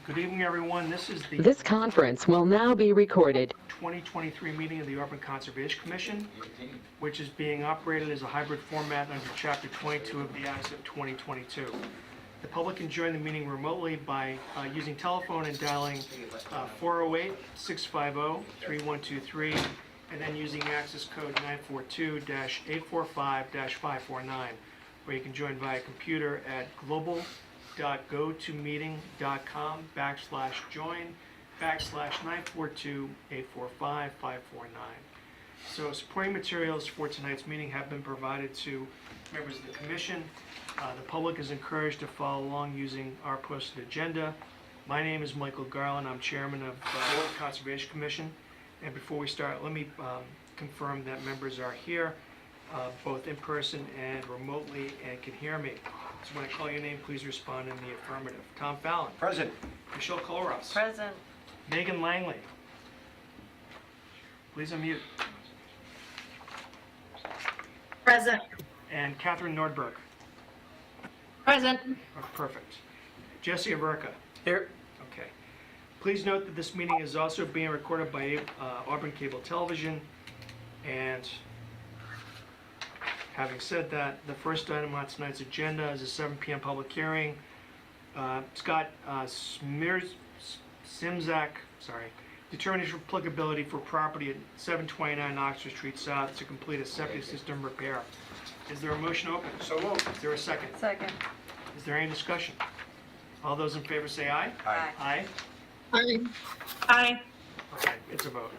Good evening, everyone. This is the This conference will now be recorded. 2023 meeting of the Auburn Conservation Commission, which is being operated as a hybrid format under Chapter 22 of the Acts of 2022. The public can join the meeting remotely by using telephone and dialing 408-650-3123, and then using access code 942-845-549, or you can join via computer at global.gotomeeting.com/join/942-845-549. So supporting materials for tonight's meeting have been provided to members of the commission. The public is encouraged to follow along using our posted agenda. My name is Michael Garland. I'm chairman of the Auburn Conservation Commission. And before we start, let me confirm that members are here, both in person and remotely, and can hear me. So when I call your name, please respond in the affirmative. Tom Fallon. Present. Michelle Kollross. Present. Megan Langley. Please unmute. Present. And Catherine Nordberg. Present. Oh, perfect. Jesse Averka. Here. Okay. Please note that this meeting is also being recorded by Auburn Cable Television. And having said that, the first item on tonight's agenda is a 7 p.m. public hearing. Scott Simzak, determination of applicability for property at 729 Oxford Street South to complete a septic system repair. Is there a motion open? So moved. Is there a second? Second. Is there any discussion? All those in favor say aye. Aye. Aye? Aye. Aye. Okay, it's a vote.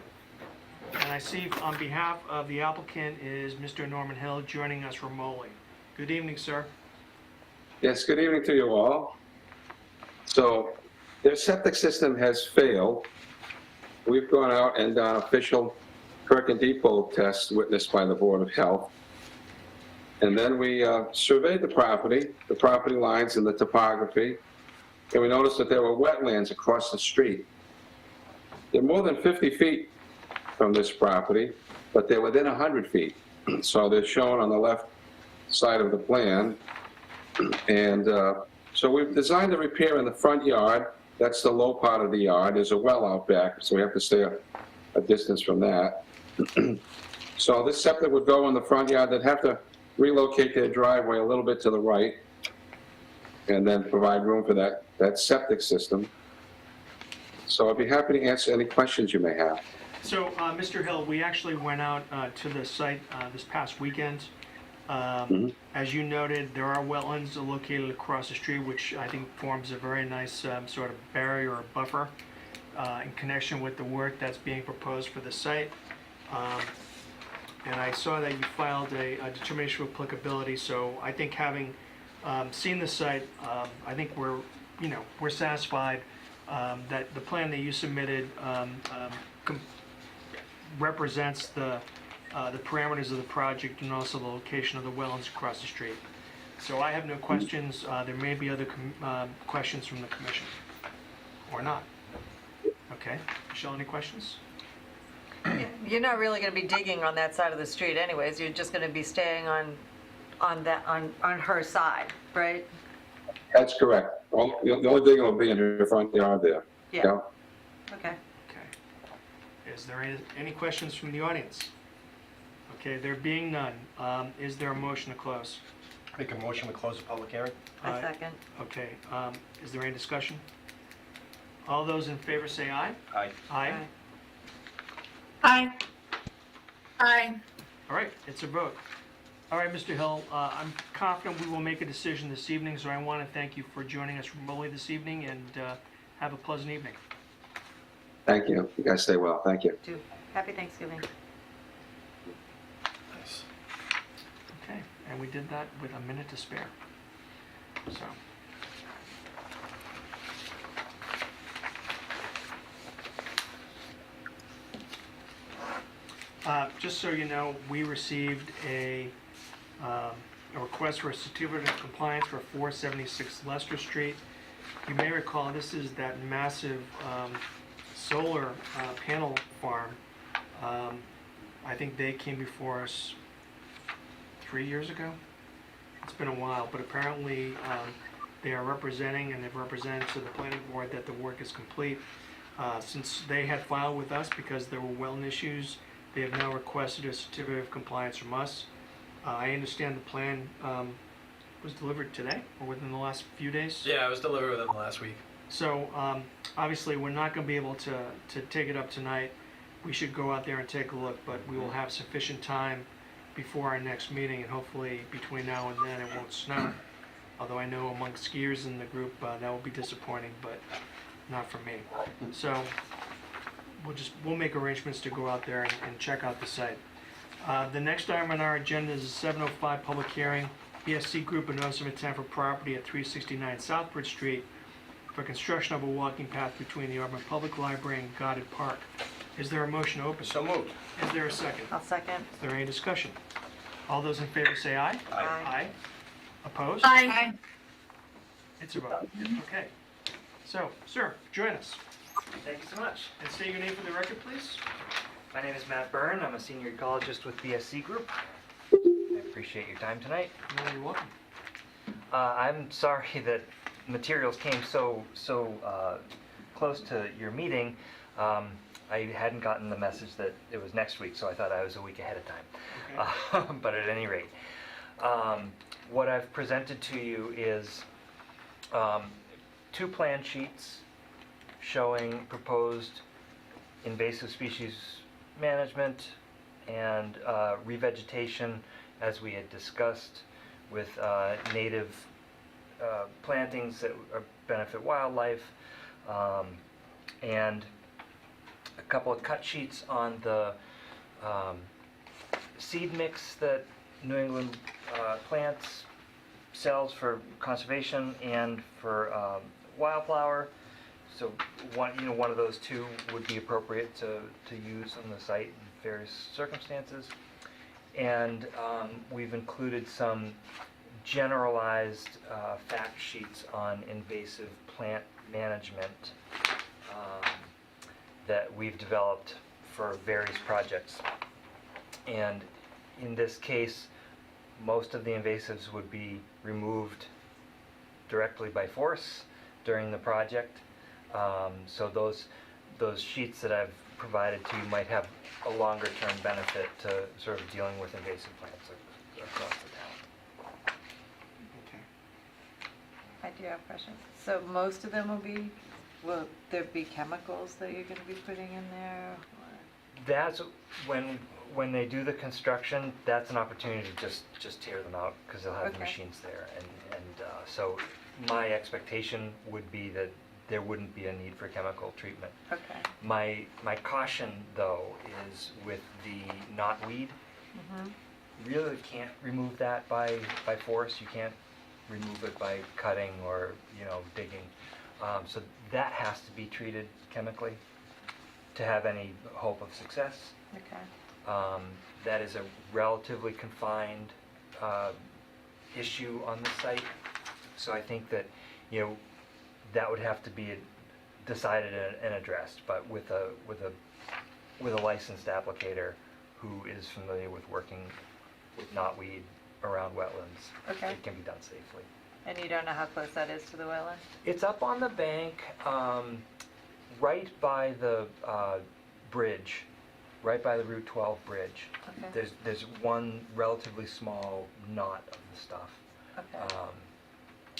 And I see on behalf of the applicant is Mr. Norman Hill joining us remotely. Good evening, sir. Yes, good evening to you all. So their septic system has failed. We've gone out and done official perk and depot tests witnessed by the Board of Health. And then we surveyed the property lines and the topography, and we noticed that there were wetlands across the street. They're more than 50 feet from this property, but they're within 100 feet. So they're shown on the left side of the plan. And so we've designed a repair in the front yard. That's the low part of the yard. There's a well out back, so we have to stay a distance from that. So this septic would go in the front yard. They'd have to relocate their driveway a little bit to the right and then provide room for that septic system. So I'd be happy to answer any questions you may have. So, Mr. Hill, we actually went out to the site this past weekend. As you noted, there are wetlands located across the street, which I think forms a very nice sort of barrier or buffer in connection with the work that's being proposed for the site. And I saw that you filed a determination of applicability, so I think having seen the site, I think we're satisfied that the plan that you submitted represents the parameters of the project and also the location of the wetlands across the street. So I have no questions. There may be other questions from the commission, or not. Okay, Michelle, any questions? You're not really going to be digging on that side of the street anyways. You're just going to be staying on her side, right? That's correct. The only thing will be in her front yard there. Yeah. Okay. Okay. Is there any questions from the audience? Okay, there being none, is there a motion to close? Make a motion to close the public hearing. A second. Okay, is there any discussion? All those in favor say aye. Aye. Aye. Aye. Aye. All right, it's a vote. All right, Mr. Hill, I'm confident we will make a decision this evening, so I want to thank you for joining us remotely this evening, and have a pleasant evening. Thank you. You guys stay well. Thank you. Happy Thanksgiving. Nice. Okay, and we did that with a minute to spare. So. Just so you know, we received a request for a certificate of compliance for 476 Leicester Street. You may recall this is that massive solar panel farm. I think they came before us 3 years ago. It's been a while, but apparently They are representing, and they've represented to the planning board that the work is complete. Since they had filed with us because there were wetland issues, they have now requested a certificate of compliance from us. I understand the plan was delivered today or within the last few days. Yeah, it was delivered within the last week. So obviously, we're not going to be able to take it up tonight. We should go out there and take a look, but we will have sufficient time before our next meeting, and hopefully between now and then it won't snow. Although I know among skiers in the group that will be disappointing, but not for me. So we'll make arrangements to go out there and check out the site. The next item on our agenda is a 7:05 public hearing. BSC Group, a notice of intent for property at 369 Southbridge Street for construction of a walking path between the Auburn Public Library and Goddard Park. Is there a motion to open? So moved. Is there a second? I'll second. Is there any discussion? All those in favor say aye. Aye. Opposed? Aye. It's a vote. Okay. So, sir, join us. Thank you so much. And state your name for the record, please. My name is Matt Byrne. I'm a senior ecologist with BSC Group. I appreciate your time tonight. No, you're welcome. I'm sorry that materials came so close to your meeting. I hadn't gotten the message that it was next week, so I thought I was a week ahead of time. Okay. But at any rate, what I've presented to you is 2 plan sheets showing proposed invasive species management and revegetation, as we had discussed, with native plantings that benefit wildlife, and a couple of cut sheets on the seed mix that New England Plants sells for conservation and for wildflower. So one of those 2 would be appropriate to use on the site in various circumstances. And we've included some generalized fact sheets on invasive plant management that we've developed for various projects. And in this case, most of the invasives would be removed directly by force during the project. So those sheets that I've provided to you might have a longer term benefit to sort of dealing with invasive plants across the town. Okay. I do have questions. So most of them will there be chemicals that you're going to be putting in there? That's when they do the construction, that's an opportunity to just tear them out because they'll have the Okay. machines there. And so my expectation would be that there wouldn't be a need for chemical treatment. Okay. My caution, though, is with the knotweed. Really can't remove that by force. You can't remove it by cutting or digging. So that has to be treated chemically to have any hope of success. Okay. That is a relatively confined issue on the site. So I think that that would have to be decided and addressed, but with a licensed applicator who is familiar with working with knotweed around wetlands. Okay. It can be done safely. And you don't know how close that is to the wetland? It's up on the bank, right by the bridge, right by the Route 12 bridge. Okay. There's one relatively small knot of the stuff. Okay.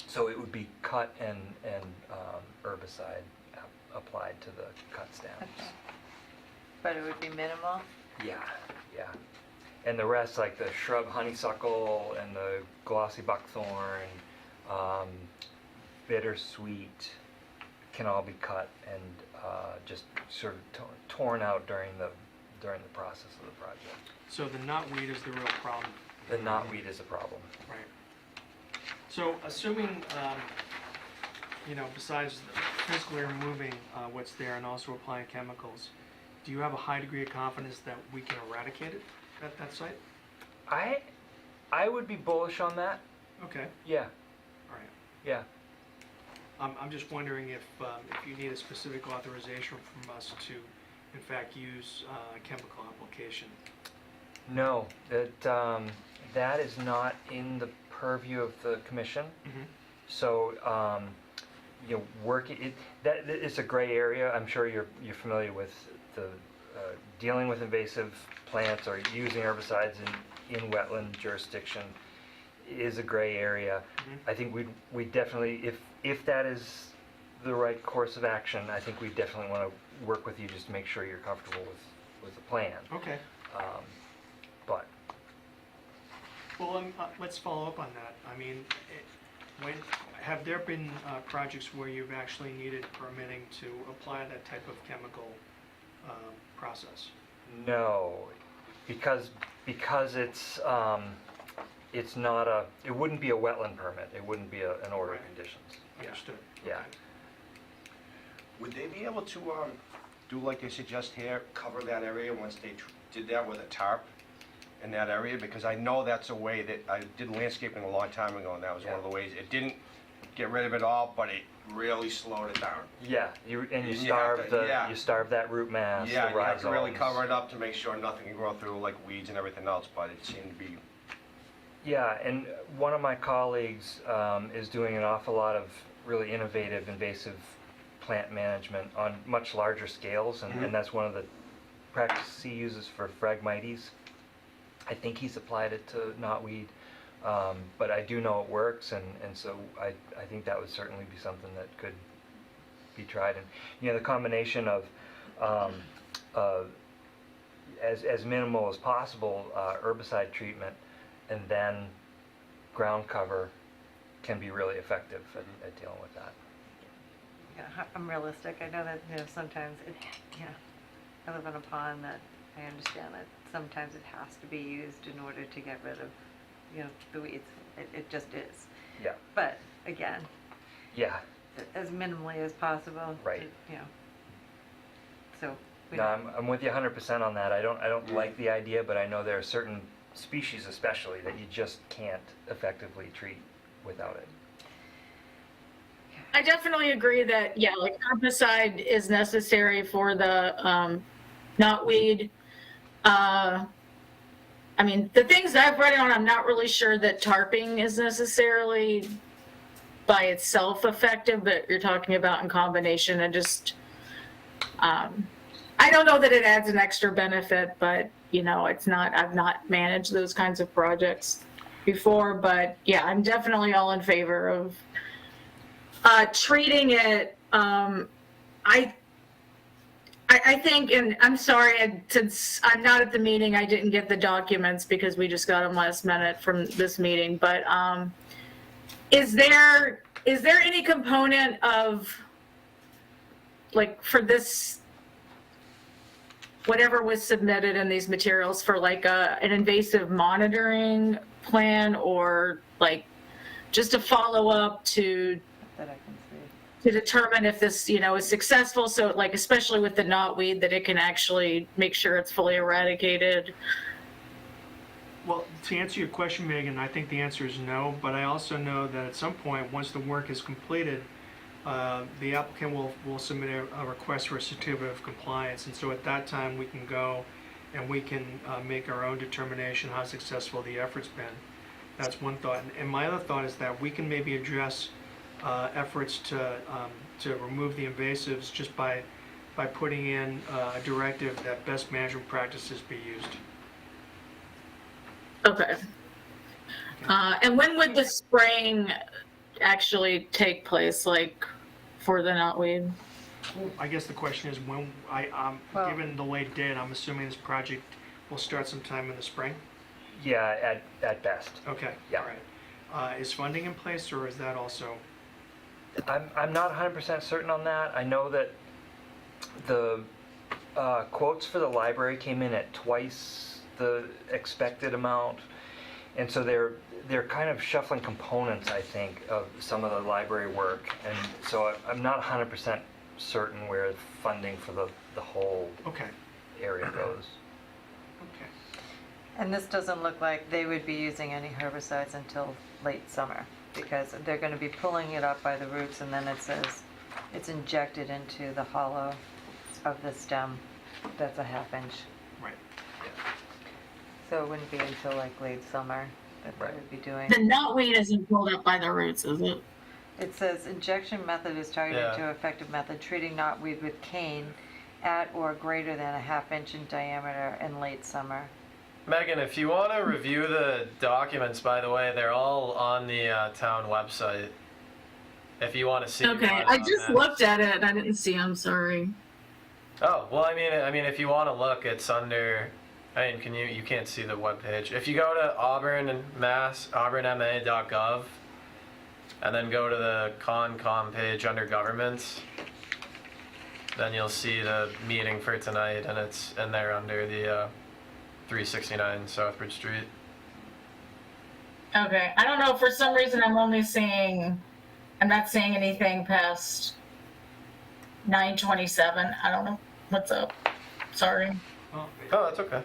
So it would be cut and herbicide applied to the cut stems. Okay. But it would be minimal? Yeah. And the rest, like the shrub honeysuckle and the glossy buckthorn, bittersweet, can all be cut and just sort of torn out during the process of the project. So the knotweed is the real problem. The knotweed is a problem. Right. So assuming, besides physically removing what's there and also applying chemicals, do you have a high degree of confidence that we can eradicate it at that site? I would be bullish on that. Okay, Yeah, all right. yeah. I'm just wondering if you need a specific authorization from us to, in fact, use chemical application. No, that is not in the purview of the commission. Mhm. So, it's a gray area. I'm sure you're familiar with the dealing with invasive plants or using herbicides in wetland jurisdiction is a gray area. I think we definitely, if that is the right course of action, I think we definitely want to work with you just to make sure you're comfortable with the plan. Okay. But Well, let's follow up on that. I mean, have there been projects where you've actually needed permitting to apply that type of chemical process? no, because it's not it wouldn't be a wetland permit. It wouldn't be an order of Right. conditions. Understood. Yeah. Okay. Would they be able to do like they suggest here, cover that area once they did that with a tarp in that area? Because I know that's a way that, I did landscaping a long time ago, and that was one of the ways. It didn't get rid of it all, but it really slowed it down. Yeah, you You have starve to- yeah. you starve that root mass. Yeah, the you have to really rhizomes. cover it up to make sure nothing can grow through, like weeds and everything else, but it seemed to be, Yeah, and one of my colleagues is doing an awful lot of really innovative, invasive plant management on much larger scales, and that's one of the practices he uses for Phragmites. I think he's applied it to knotweed, but I do know it works, and so I think that would certainly be something that could be tried. And the combination of as minimal as possible herbicide treatment and then ground cover can be really effective at dealing with that. Yeah, I'm realistic. I know that, sometimes I live on a pond that I understand that sometimes it has to be used in order to get rid of, the weeds. It just is. Yeah, But again, yeah. as minimally as possible. Right. So. we No, don't- I'm with you 100% on that. I don't like the idea, but I know there are certain species especially that you just can't effectively treat without it. I definitely agree that, yeah, like herbicide is necessary for the knotweed. I mean, the things I've read on, I'm not really sure that tarping is necessarily by itself effective, but you're talking about in combination. I don't know that it adds an extra benefit, but it's not, I've not managed those kinds of projects before, but yeah, I'm definitely all in favor of treating it. I think, and I'm sorry, since I'm not at the meeting, I didn't get the documents because we just got them last minute from this meeting, but is there any component of, like, for this, whatever was submitted in these materials, for like an invasive monitoring plan, or like just a follow-up to That I can see. determine if this, is successful? So like, especially with the knotweed, that it can actually make sure it's fully eradicated. Well, to answer your question, Megan, I think the answer is no, but I also know that at some point, once the work is completed, the applicant will submit a request for a certificate of compliance, and so at that time, we can go and we can make our own determination how successful the effort's been. That's one thought. And my other thought is that we can maybe address efforts to remove the invasives just by putting in a directive that best management practices be used. Okay. And when would the spraying actually take place, like, for the knotweed? I guess the question is when, Well- given the late date, I'm assuming this project will start sometime in the spring? Yeah, at best. Okay, Yeah. all right. Is funding in place, or is that also? I'm not 100% certain on that. I know that the quotes for the library came in at twice the expected amount, and so they're kind of shuffling components, I think, of some of the library work, and so I'm not 100% certain where funding for the whole Okay, area goes. okay. And this doesn't look like they would be using any herbicides until late summer, because they're going to be pulling it up by the roots, and then it says it's injected into the hollow of the stem. That's a 1/2 inch. Right. So it wouldn't be until like late summer that they Right. would be doing. The knotweed isn't pulled up by the roots, is it? It says injection method is targeted Yeah. to effective method, treating knotweed with cane at or greater than a ½ inch in diameter in late summer. Megan, if you want to review the documents, by the way, they're all on the town website. If you want to see. Okay, what I on just that. looked at it and I didn't see them, sorry. Oh well, I mean, if you want to look, it's under. I mean, you can't see the webpage. If you go to Auburn and Mass, auburnma.gov, and then go to the Concom page under Governments, then you'll see the meeting for tonight, and it's in there under the 369 Southbridge Street. Okay, I don't know, for some reason I'm only seeing, I'm not seeing anything past 9:27. I don't know what's up. Sorry. Well, Oh, that's okay.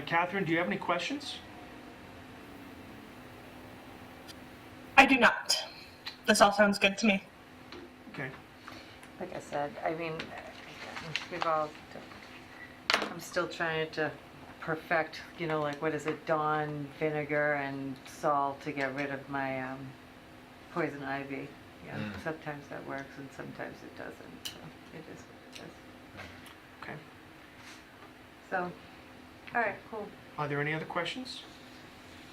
Catherine, do you have any questions? I do not. This all sounds good to me. Okay. Like I said, I mean, we've all, I'm still trying to perfect, like, what is it, Dawn vinegar and salt to get rid of my poison ivy. Sometimes that works and sometimes it doesn't, so it is what it is. Okay. So, all right, cool. Are there any other questions?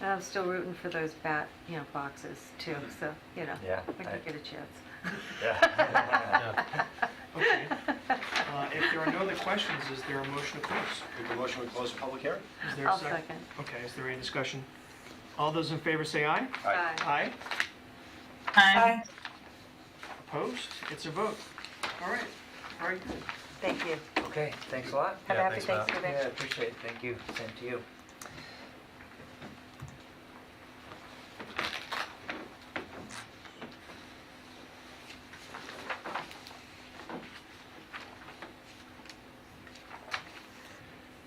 And I'm still rooting for those bat, boxes too, so, Yeah, when you get a chance. Yeah. Okay. If there are no other questions, is there a motion to close? Make a motion to close the public hearing? Is there a I'll second. Okay, is there any discussion? All those in favor say aye. Aye. Aye. Hi. Opposed? It's a vote. All right. Very good. Thank you. Okay, thanks a lot. Have a Yeah, happy thanks, Matt. Thanksgiving. Yeah, appreciate it. Thank you. Same to you.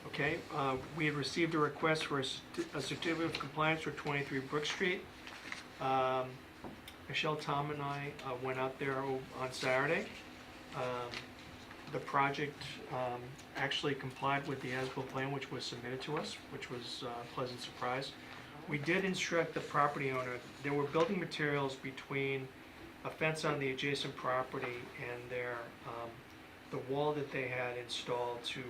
Okay, we had received a request for a certificate of compliance for 23 Brook Street. Michelle, Tom, and I went out there on Saturday. The project actually complied with the as-built plan which was submitted to us, which was a pleasant surprise. We did instruct the property owner, there were building materials between a fence on the adjacent property and the wall that they had installed to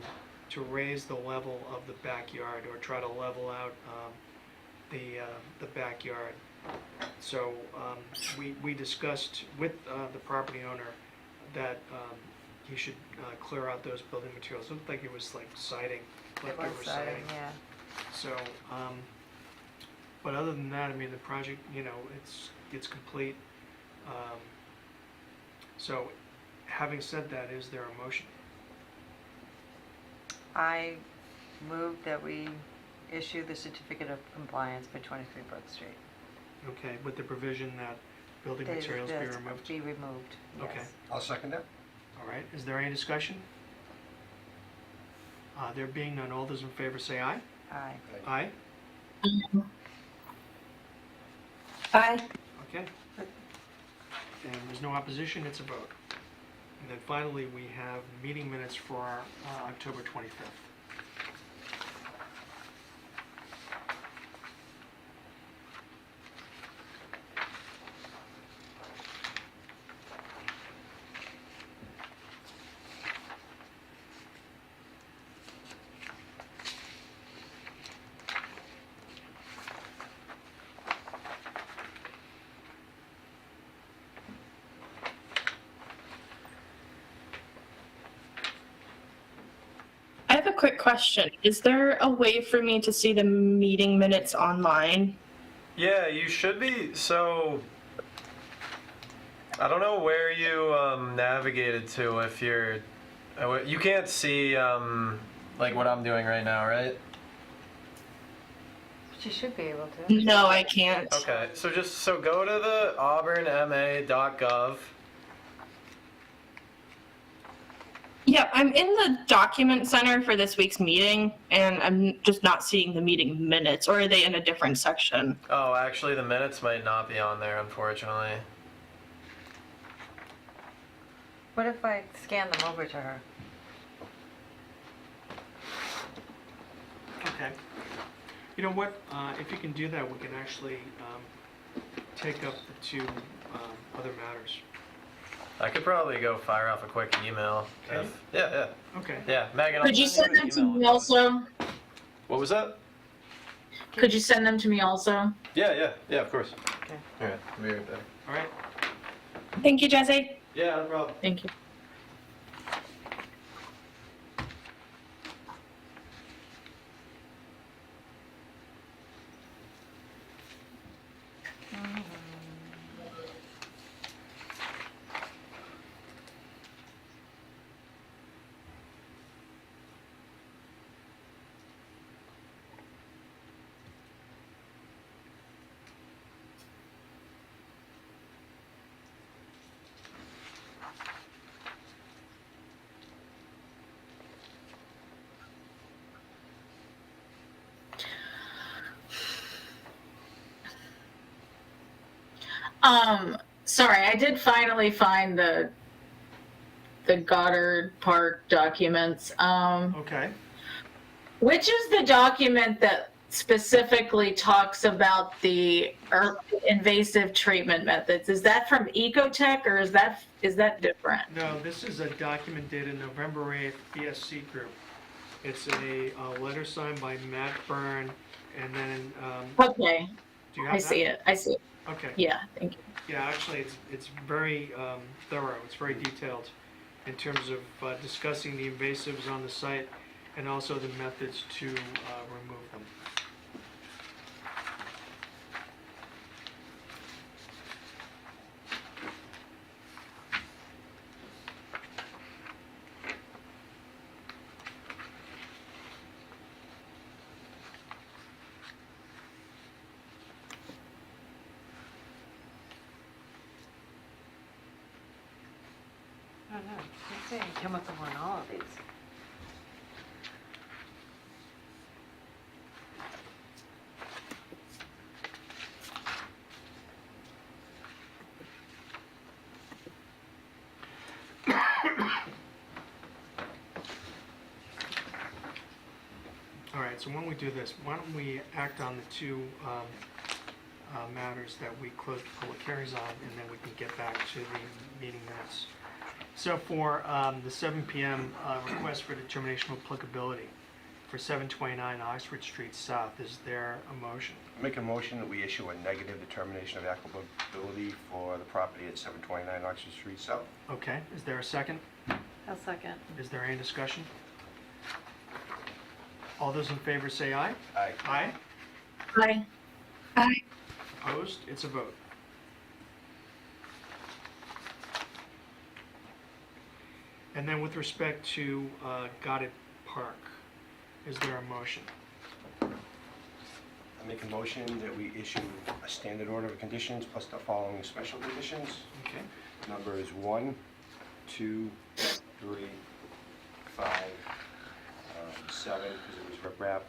raise the level of the backyard or try to level out the backyard. So we discussed with the property owner that he should clear out those building materials. It looked like it was like siding, It leftover was siding. siding, yeah. So, but other than that, I mean, the project, it's complete. So, having said that, is there a motion? I move that we issue the certificate of compliance for 23 Brook Street. Okay, with the provision that building That materials be it removed? Be removed, Okay. yes. I'll second that. All right, is there any discussion? There being none, all those in favor say aye. Aye. Aye? Hi. Okay. And there's no opposition, it's a vote. And then finally, we have meeting minutes for our October 25th. I have a quick question. Is there a way for me to see the meeting minutes online? Yeah, you should be. So, I don't know where you navigated to. If you're, you can't see like what I'm doing right now, right? But you should be able to. No, I can't. Okay, so go to the auburnma.gov. Yeah, I'm in the document center for this week's meeting, and I'm just not seeing the meeting minutes, or are they in a different section? Oh, actually, the minutes might not be on there, unfortunately. What if I scan them over to her? Okay. You know what, if you can do that, we can actually take up the two other matters. I could probably go fire off a quick email. Can Yeah. Okay. Yeah, Megan. I'll Could you send send them an to email. me also? What was that? Could you send them to me also? Yeah, of course. Okay. All right, I'll be right back. All right. Thank you, Jesse. Yeah, no problem. Thank you. Sorry, I did finally find the Goddard Park documents. Okay. Which is the document that specifically talks about the invasive treatment methods? Is that from Ecotech or is that different? No, this is a document dated November 8th, BSC Group. It's a letter signed by Matt Byrne, and then, Okay, do you have I that? see it. I see it. Okay. Yeah, thank you. Yeah, actually, it's very thorough. It's very detailed in terms of discussing the invasives on the site and also the methods to remove them. I don't know, it's saying chemical on all of these. All right, so when we do this, why don't we act on the two matters that we closed the public hearings on, and then we can get back to the meeting minutes. So for the 7 p.m. Request for determination of applicability for 729 Oxford Street South, is there a motion? Make a motion that we issue a negative determination of applicability for the property at 729 Oxford Street South. Okay, is there a second? I'll second. Is there any discussion? All those in favor say aye. Aye. Aye. Hi. Aye. Opposed? It's a vote. And then with respect to Goddard Park, is there a motion? I make a motion that we issue a standard order of conditions plus the following special conditions. Okay. Numbers 1, 2, 3, 5, 7, because it was riprap,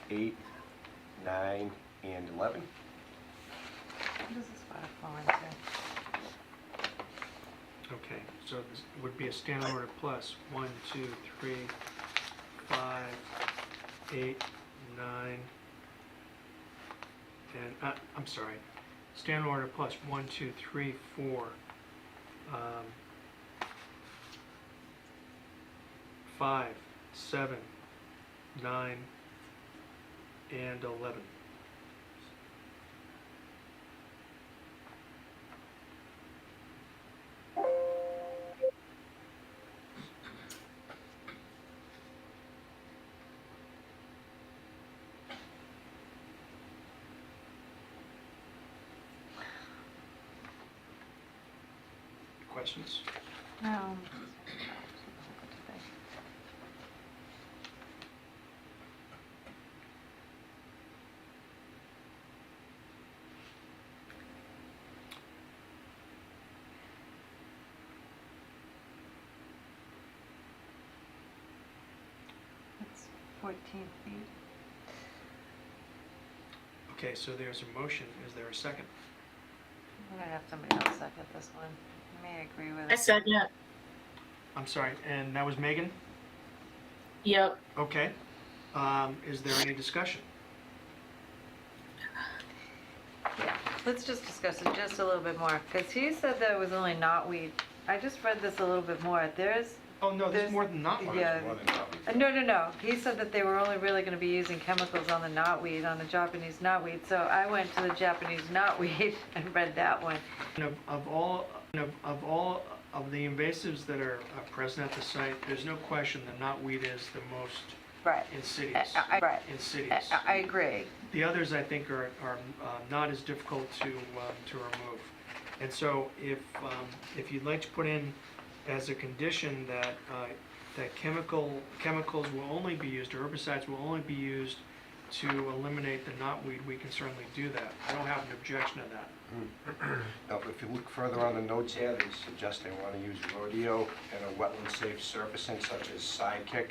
8, 9, and 11. What does this file fall into? Okay, so this would be a standard order plus 1, 2, 3, 5, 8, 9, and, I'm sorry, standard order plus 1, 2, 3, 4, 5, 7, 9, and 11. Questions? No. It's 14 feet. Okay, so there's a motion. Is there a second? I'm gonna have somebody else second this one. I may agree with I it. said, yeah. I'm sorry, and that was Megan? Yep. Okay. Is there any discussion? Yeah. let's just discuss it just a little bit more, because he said that it was only knotweed. I just read this a little bit more. Oh, no, there's There's- more than knotweed. Yeah. More than that. No. He said that they were only really going to be using chemicals on the knotweed, on the Japanese knotweed. So I went to the Japanese knotweed and read that one. Of all of the invasives that are present at the site, there's no question that knotweed is the most Right. insidious. Right. Insidious. I agree. The others, I think, are not as difficult to remove. And so if you'd like to put in as a condition that chemicals will only be used, or herbicides will only be used to eliminate the knotweed, we can certainly do that. I don't have an objection to that. Now, if you look further on the notes here, they suggest they want to use rodeo and a wetland-safe surfacing such as Sidekick.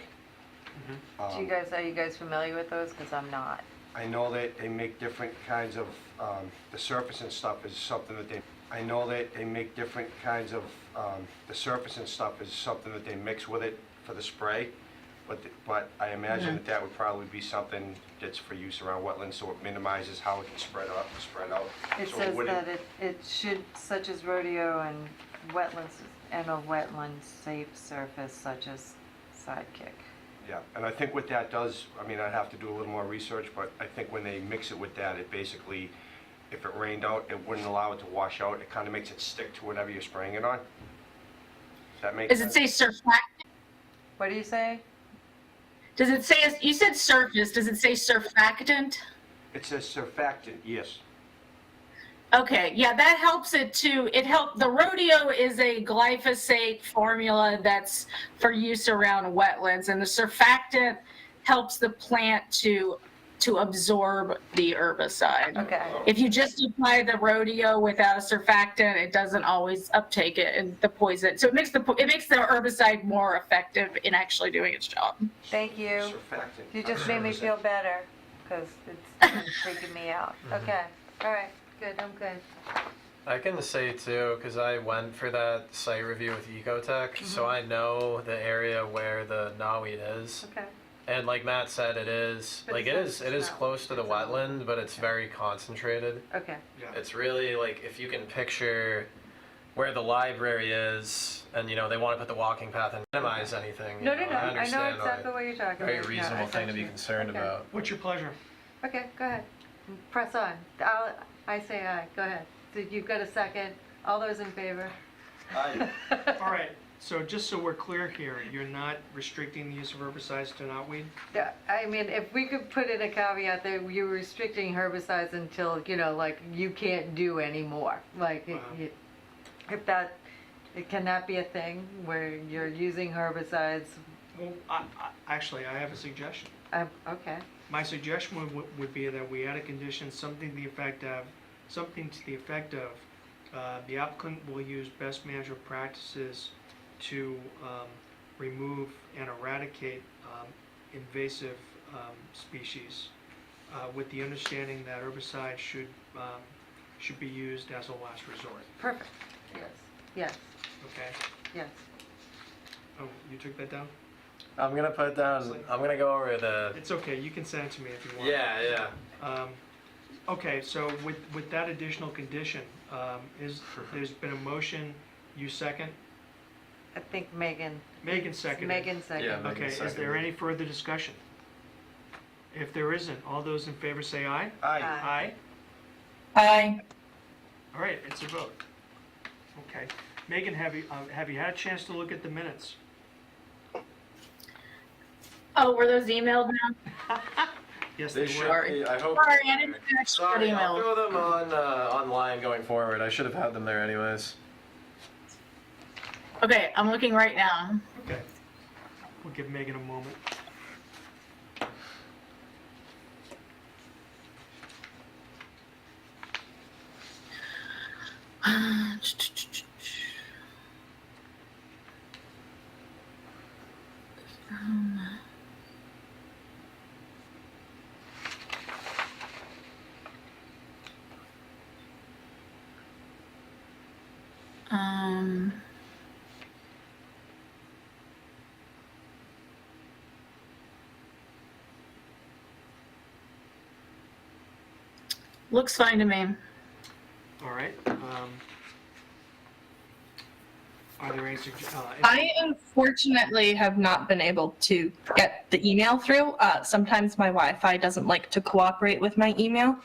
Are you guys familiar with those? Because I'm not. I know that they make different kinds of, the surfacing stuff is something that they, I know that they make different kinds of, the surfacing stuff is something that they mix with it for the spray, but I imagine that that would probably be something that's for use around wetlands, so it minimizes how it can spread out. It So says wouldn't- that it should, such as rodeo and wetlands, and a wetland safe surface such as Sidekick. Yeah, and I think what that does, I mean, I'd have to do a little more research, but I think when they mix it with that, it basically, if it rained out, it wouldn't allow it to wash out. It kind of makes it stick to whatever you're spraying it on. Does that make Does sense? it say surfactant? What do you say? Does it say, you said surface, does it say surfactant? It says surfactant, yes. Okay, yeah, that helps it too. The rodeo is a glyphosate formula that's for use around wetlands, and the surfactant helps the plant to absorb the herbicide. Okay. If you just apply the rodeo without a surfactant, it doesn't always uptake it and the poison. So it makes the herbicide more effective in actually doing its job. Thank you. Surfactant. You just made me feel better, because it's freaking me out. Okay, all right, good, I'm good. I can say too, because I went for that site review with Ecotech, so I know the area where the knotweed is. Okay. And like Matt said, it is But like it's it is not- close to the it's not- wetland, but it's very concentrated. Okay. Yeah. It's really like if you can picture where the library is, and they want to put the walking path and minimize anything. No, I I know understand exactly what you're talking Very about. Yeah, reasonable I thing to be got you. concerned Okay. about. What's your pleasure? Okay, go ahead. Press on. I say aye, go ahead. So you've got a second. All those in favor? All right, so just so we're clear here, you're not restricting the use of herbicides to knotweed? Yeah, I mean, if we could put in a caveat that you're restricting herbicides until, like, you can't do anymore. Like, if that, can that be a thing where you're using herbicides? Well, actually, I have a suggestion. Okay, My suggestion would be that we add a condition, something to the effect of, the applicant will use best management practices to remove and eradicate invasive species, with the understanding that herbicide should be used as a last resort. perfect. Yes, Okay? yes. Oh, you took that down? I'm gonna put down. I'm gonna go over the. It's okay, you can send it to me if you want. Yeah. Okay, so with that additional condition, there's been a motion, you second? I think Megan. Megan seconded. Megan second. Yeah, Megan Okay, is there seconded. any further discussion? If there isn't, all those in favor say aye? Aye. Aye? Aye. All right, it's a vote. Okay. Megan, have you had a chance to look at the minutes? Oh, were those emailed now? Yes, They they should were. be. I hope. Sorry, I didn't actually get Sorry, I'll emailed. throw them on online going forward. I should have had them there anyways. Okay, I'm looking right now. Okay. We'll give Megan a moment. Um, looks fine to me. right. Are there any suggestions? I unfortunately have not been able to get the email through. Sometimes my Wi-Fi doesn't like to cooperate with my email.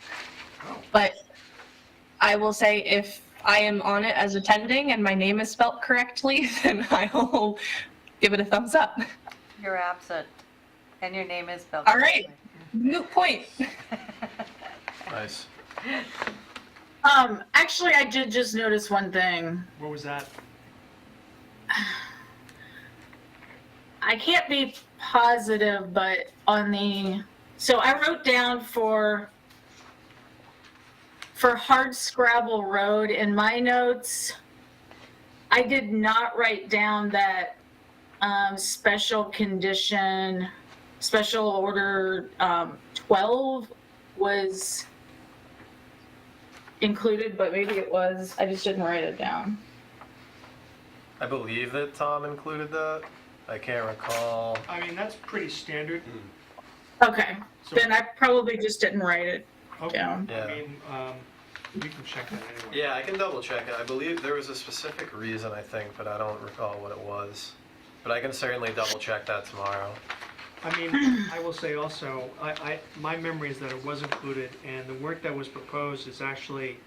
But I will say if I am on it as attending and my name is spelt correctly, then I will give it a thumbs up. You're absent, and your name is spelled All right. correctly. Moot point. Nice. Actually, I did just notice one thing. What was that? I can't be positive, but so I wrote down for Hardscrabble Road in my notes, I did not write down that special condition, special order 12 was included, but maybe it was. I just didn't write it down. I believe that Tom included that. I can't recall. I mean, that's pretty standard. Okay, So- then I probably just didn't write it Okay. down. Yeah. I mean, we can check that anyway. Yeah, I can double check it. I believe there was a specific reason, I think, but I don't recall what it was. But I can certainly double check that tomorrow. I mean, I will say also, my memory is that it was included, and the work that was proposed is actually,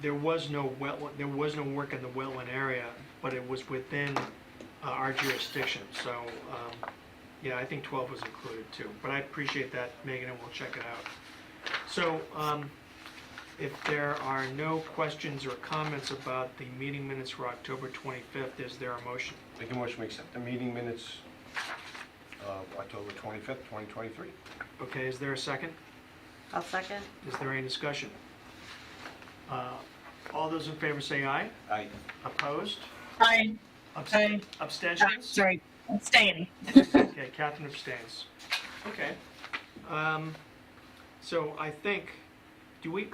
there was no work in the wetland area, but it was within our jurisdiction. So, yeah, I think 12 was included too. But I appreciate that, Megan, and we'll check it out. So, if there are no questions or comments about the meeting minutes for October 25th, is there a motion? Make a motion to accept the meeting minutes of October 25th, 2023. Okay, is there a second? I'll second. Is there any discussion? All those in favor say aye. Aye. Opposed? Aye. Abst- Abstentions? Sorry, abstain. Okay, Catherine abstains. Okay. So I think, do we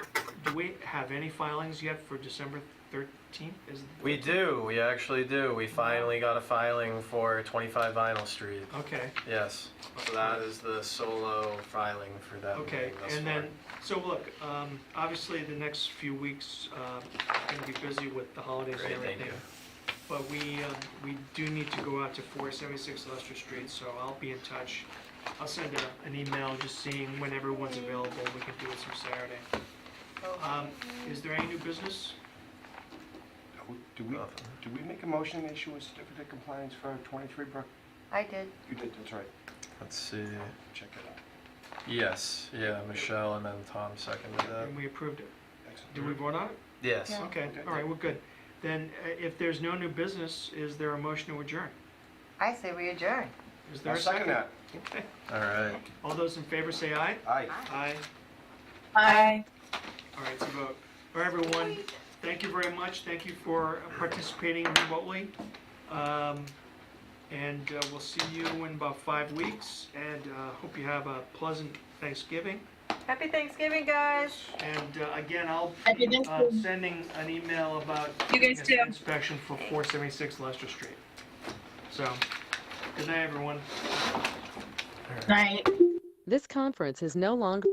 have any filings yet for December 13th? We do. We actually do. We finally got a filing for 25 Vinyl Street. Okay, Yes. So that is the solo filing for that okay. meeting thus And far. then, so look, obviously the next few weeks, going to be busy with the holidays and Great, thank everything. you. But we do need to go out to 476 Leicester Street, so I'll be in touch. I'll send an email just seeing when everyone's available. We can do it some Saturday. Is there any new business? Do we make a motion to issue a certificate of compliance for 23 Brook? I did. You did, that's right. Let's see. Check it out. Yes. Yeah, Michelle and then Tom seconded that. And we approved it. Excellent. Did we vote on it? Yes. Yeah. Okay, Okay. all right, we're good. Then, if there's no new business, is there a motion to adjourn? I say we adjourn. Is there I'll a second that. Okay. All right. All those in favor say aye. Aye. Aye. Aye. All right, it's a vote. All right, everyone, thank you very much. Thank you for participating remotely. And we'll see you in about 5 weeks, and hope you have a pleasant Thanksgiving. Happy Thanksgiving, guys. And again, I'll Happy be Thanksgiving. sending an email about You guys too. inspection for 476 Leicester Street. So, good night, everyone. Night. This conference is no longer